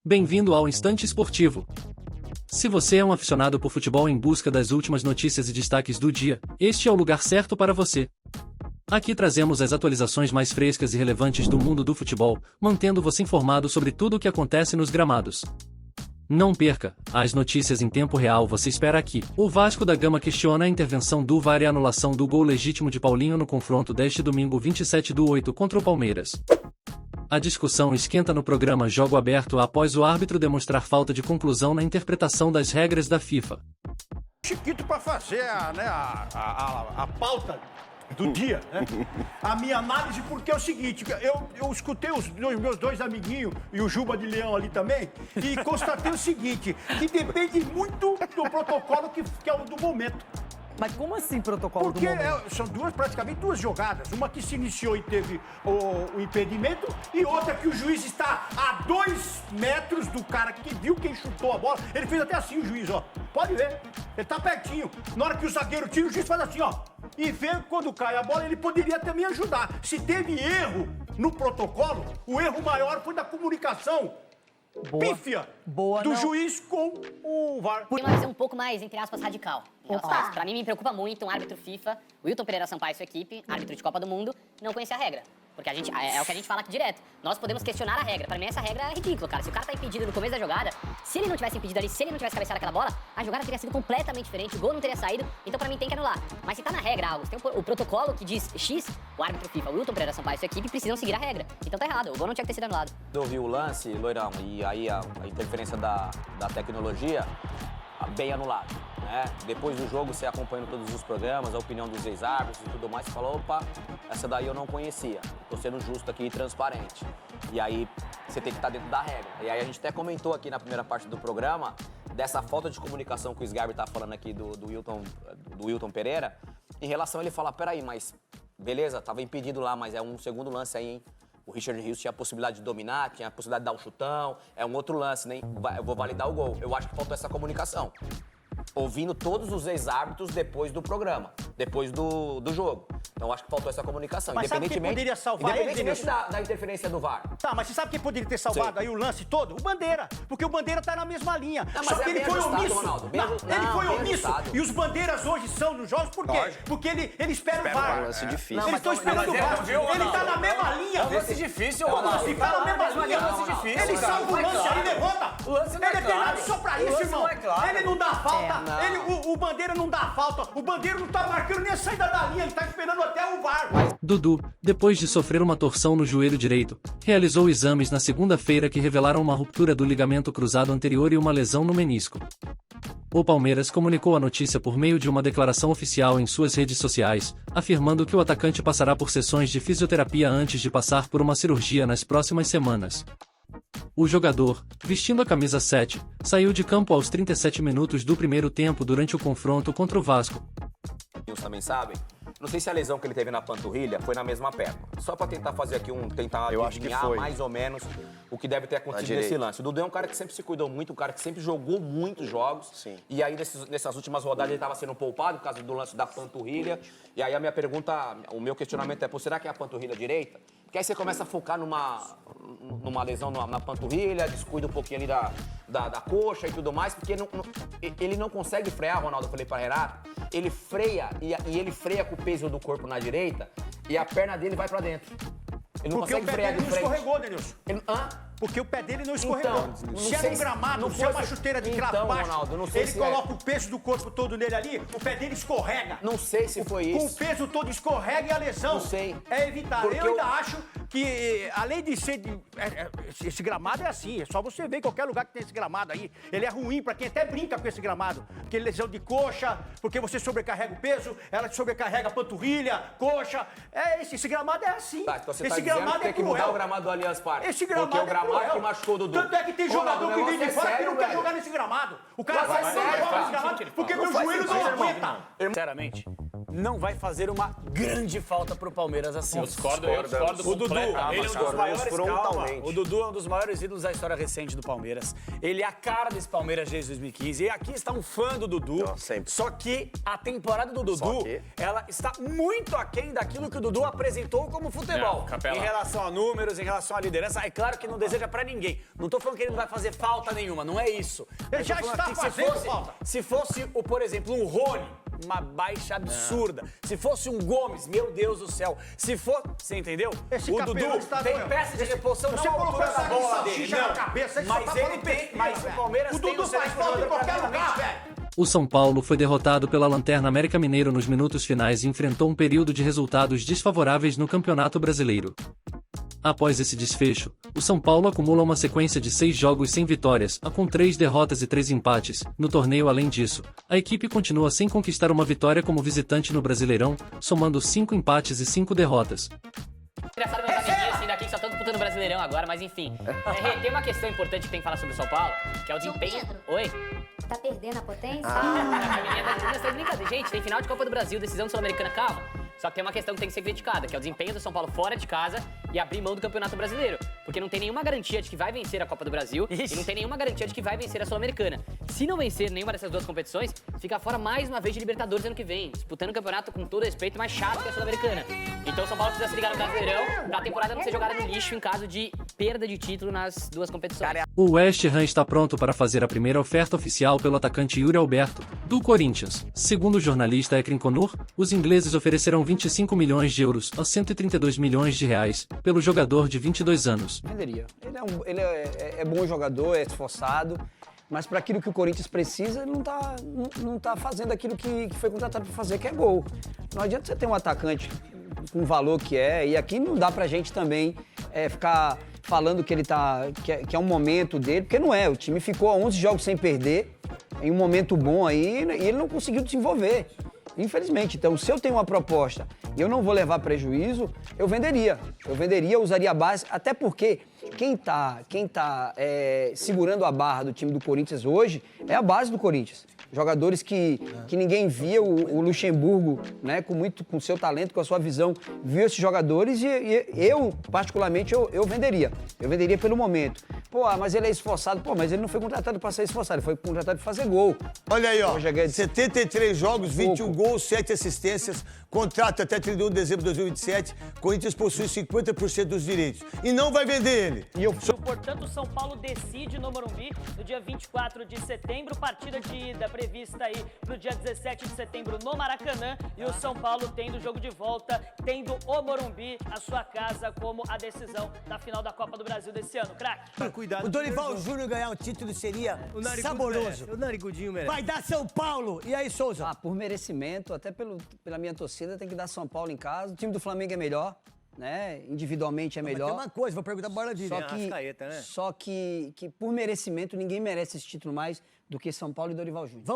Bem-vindo ao Instante Esportivo. Se você é um aficionado por futebol em busca das últimas notícias e destaques do dia, este é o lugar certo para você. Aqui trazemos as atualizações mais frescas e relevantes do mundo do futebol, mantendo você informado sobre tudo o que acontece nos gramados. Não perca, as notícias em tempo real você espera aqui. O Vasco da Gama questiona a intervenção do VAR e a anulação do gol legítimo de Paulinho no confronto deste domingo 27/8 contra o Palmeiras. A discussão esquenta no programa Jogo Aberto após o árbitro demonstrar falta de conclusão na interpretação das regras da FIFA. Chiquito para fazer a pauta do dia, né? A minha análise, porque é o seguinte, eu escutei os meus dois amiguinhos e o Juba de Leão ali também, e constatei o seguinte, que depende muito do protocolo que é o do momento. Mas como assim protocolo do momento? Porque são praticamente duas jogadas. Uma que se iniciou e teve o impedimento e outra que o juiz está a 2 metros do cara que viu quem chutou a bola. Ele fez até assim o juiz, ó. Pode ver. Ele tá pertinho. Na hora que o zagueiro tira, o juiz faz assim, ó. E vê quando cai a bola, ele poderia também ajudar. Se teve erro no protocolo, o erro maior foi da comunicação pífia do juiz com o VAR. Tem uma visão um pouco mais, entre aspas, radical. Pra mim, me preocupa muito um árbitro FIFA, o Wilton Pereira Sampaio e sua equipe, árbitro de Copa do Mundo, não conhecer a regra. Porque é o que a gente fala aqui direto. Nós podemos questionar a regra. Pra mim, essa regra é ridícula, cara. Se o cara tá impedido no começo da jogada, se ele não tivesse impedido ali, se ele não tivesse cabeceado aquela bola, a jogada teria sido completamente diferente, o gol não teria saído, então pra mim tem que anular. Mas se tá na regra, August, tem o protocolo que diz X, o árbitro FIFA, o Wilton Pereira Sampaio e sua equipe precisam seguir a regra. Então tá errado, o gol não tinha que ter sido anulado. Eu vi o lance, Loirão, e aí a interferência da tecnologia, bem anulado, né? Depois do jogo, você acompanhando todos os programas, a opinião dos ex-árbitros e tudo mais, você falou, opa, essa daí eu não conhecia, tô sendo justo aqui e transparente. E aí, você tem que estar dentro da regra. E aí, a gente até comentou aqui na primeira parte do programa, dessa falta de comunicação que o Sgarbi tá falando aqui do Wilton Pereira, em relação a ele falar, peraí, mas beleza, tava impedido lá, mas é um segundo lance aí, hein? O Richard Rios tinha a possibilidade de dominar, tinha a possibilidade de dar um chutão, é um outro lance, né? Eu vou validar o gol. Eu acho que faltou essa comunicação. Ouvindo todos os ex-árbitros depois do programa, depois do jogo. Então, eu acho que faltou essa comunicação. Mas sabe quem poderia salvar ele? Independentemente da interferência do VAR. Tá, mas você sabe quem poderia ter salvado aí o lance todo? O Bandeira. Porque o Bandeira tá na mesma linha. Não, só mas que ele foi omisso. Ronaldo. Ele foi omisso. E os Bandeiras hoje são nos jogos por quê? Lógico. Porque ele espera o VAR. Lance difícil. Eles estão esperando o VAR. Ele tá na mesma linha. É um lance difícil, Ronaldo. Ronaldo. Ele tá na mesma linha. É um lance difícil, Ele cara. salva o lance aí, levanta. O lance não é Ele é treinado claro. só pra O isso, lance irmão. não é claro. Ele não dá falta. O Bandeira não dá falta. O Bandeira não tá marcando nem a saída da linha. Ele tá esperando até o VAR. Dudu, depois de sofrer uma torção no joelho direito, realizou exames na segunda-feira que revelaram uma ruptura do ligamento cruzado anterior e uma lesão no menisco. O Palmeiras comunicou a notícia por meio de uma declaração oficial em suas redes sociais, afirmando que o atacante passará por sessões de fisioterapia antes de passar por uma cirurgia nas próximas semanas. O jogador, vestindo a camisa 7, saiu de campo aos 37 minutos do primeiro tempo durante o confronto contra o Vasco. Vocês também sabem. Não sei se a lesão que ele teve na panturrilha foi na mesma perna. Só pra tentar fazer aqui tentar Eu acho que adivinhar foi. mais ou menos o que deve ter acontecido direita. nesse lance. O Dudu é um cara que sempre se cuidou muito, um cara que sempre jogou muitos jogos. Sim. E aí, nessas últimas rodadas, ele estava sendo poupado por causa do lance da panturrilha. E aí, a minha pergunta, o meu questionamento é, pô, será que é a panturrilha direita? Porque aí você começa a focar numa lesão na panturrilha, descuida um pouquinho ali da coxa e tudo mais, porque ele não consegue frear, Ronaldo, eu falei pra Renato, ele freia e ele freia com o peso do corpo na direita e a perna dele vai pra dentro. Ele não Porque o consegue pé frear dele de não frente. escorregou, Denilson. Hã? Porque o pé dele não escorregou. Então, não se é sei no se- gramado, não se é foi uma se- chuteira de Então, cravo baixo, Ronaldo, não sei ele se coloca o peso do corpo todo nele ali, o pé dele escorrega. Não sei se foi Com o isso. peso todo escorrega e a lesão Não sei. é evitável. Porque Eu ainda acho que, além de ser... esse gramado é assim, é só você ver em qualquer lugar que tem esse gramado aí. Ele é ruim pra quem até brinca com esse gramado. Porque lesão de coxa, porque você sobrecarrega o peso, ela sobrecarrega a panturrilha, coxa. Esse gramado é assim. Tá, então você esse tá dizendo gramado que tem é que mudar cruel. o gramado do Allianz Parque. Esse gramado porque o gramado é cruel. que machucou o Dudu. Tanto é que tem jogador Ronaldo, que vem de negócio é fora que não sério, quer velho. jogar nesse gramado. O cara Mas vai é sério, jogar cara. nesse gramado porque Não meu faz joelho não sentido, aguenta. Sinceramente, não vai fazer uma grande falta pro Palmeiras assim. Eu discordo O Dudu, completamente. ele é um dos maiores, frontalmente. calma, o Dudu é um dos maiores ídolos da história recente do Palmeiras. Ele é a cara desse Palmeiras desde 2015. E aqui está um fã do Dudu. Sempre. Só que a temporada do Dudu, ela está muito aquém daquilo que o Dudu apresentou como futebol. Não, Capela. Em relação a números, em relação à liderança. É claro que não deseja pra ninguém. Não tô falando que ele não vai fazer falta nenhuma, não é isso. Ele já Eu tô falando está que fazendo falta. se fosse, por exemplo, um Rony, uma baixa absurda. Se fosse um Gomes, meu Deus do céu. Se for, você entendeu? Esse O Capelão Dudu está tem doendo. peça de reposição Você não à colocou altura da essa bola dele, salsicha não. na cabeça, ele só Mas tá ele falando tem, besteira, mas o velho. Palmeiras O tem Dudu no seu faz falta em jogador qualquer lugar, praticamente. velho. O São Paulo foi derrotado pela Lanterna América Mineiro nos minutos finais e enfrentou um período de resultados desfavoráveis no Campeonato Brasileiro. Após esse desfecho, o São Paulo acumula uma sequência de 6 jogos sem vitórias, com 3 derrotas e 3 empates. No torneio, além disso, a equipe continua sem conquistar uma vitória como visitante no Brasileirão, somando 5 empates e 5 derrotas. Engraçado meus amiguinhos assim daqui que só estão disputando o Brasileirão agora, mas enfim. Tem uma questão importante que tem que falar sobre o São Paulo, que é o desempenho... Pedro. Oi? Tá perdendo a potência? A menina das meninas tá de brincadeira. Gente, tem final de Copa do Brasil, decisão Sul-Americana, calma. Só que tem uma questão que tem que ser criticada, que é o desempenho do São Paulo fora de casa e abrir mão do Campeonato Brasileiro. Porque não tem nenhuma garantia de que vai vencer a Copa do Brasil e não tem nenhuma garantia de que vai vencer a Sul-Americana. Se não vencer nenhuma dessas duas competições, fica fora mais uma vez de Libertadores ano que vem, disputando o campeonato com todo respeito mais chato que a Sul-Americana. Então o São Paulo precisa se ligar no Brasileirão pra temporada não ser jogada no lixo em caso de perda de título nas duas competições. O West Ham está pronto para fazer a primeira oferta oficial pelo atacante Yuri Alberto, do Corinthians. Segundo o jornalista Ekrin Konur, os ingleses oferecerão 25 milhões de euros a 132 milhões de reais pelo jogador de 22 anos. Venderia. Ele é bom jogador, é esforçado, mas para aquilo que o Corinthians precisa, ele não tá fazendo aquilo que foi contratado para fazer, que é gol. Não adianta você ter um atacante com o valor que é, e aqui não dá pra gente também ficar falando que ele que é um momento dele, porque não é. O time ficou 11 jogos sem perder, em um momento bom aí, e ele não conseguiu desenvolver. Infelizmente. Então, se eu tenho uma proposta e eu não vou levar prejuízo, eu venderia. Usaria a base, até porque quem tá segurando a barra do time do Corinthians hoje é a base do Corinthians. Jogadores que ninguém via, o Luxemburgo, né, com seu talento, com a sua visão, viu esses jogadores e eu, particularmente, eu venderia. Eu venderia pelo momento. Pô, mas ele é esforçado. Pô, mas ele não foi contratado para ser esforçado, ele foi contratado para fazer gol. Olha aí, ó, Roger Guedes. 73 jogos, 21 gols, 7 assistências, contrato até 31 de dezembro de 2027, Corinthians possui 50% dos direitos e não vai vender ele. Portanto, o São Paulo decide no Morumbi no dia 24 de setembro, partida de ida prevista aí pro dia 17 de setembro no Maracanã, e o São Paulo tendo o jogo de volta, tendo o Morumbi, a sua casa, como a decisão da final da Copa do Brasil desse ano. Craque. Cuidado. O Dorival Júnior ganhar um título seria saboroso. O narigudinho merece. Vai dar São Paulo. E aí, Souza? Por merecimento, até pela minha torcida, tem que dar São Paulo em casa. O time do Flamengo é melhor, né? Individualmente é melhor. Mas tem uma coisa, vou perguntar para a Só que por merecimento, ninguém merece esse título mais do que São Paulo e Dorival Júnior.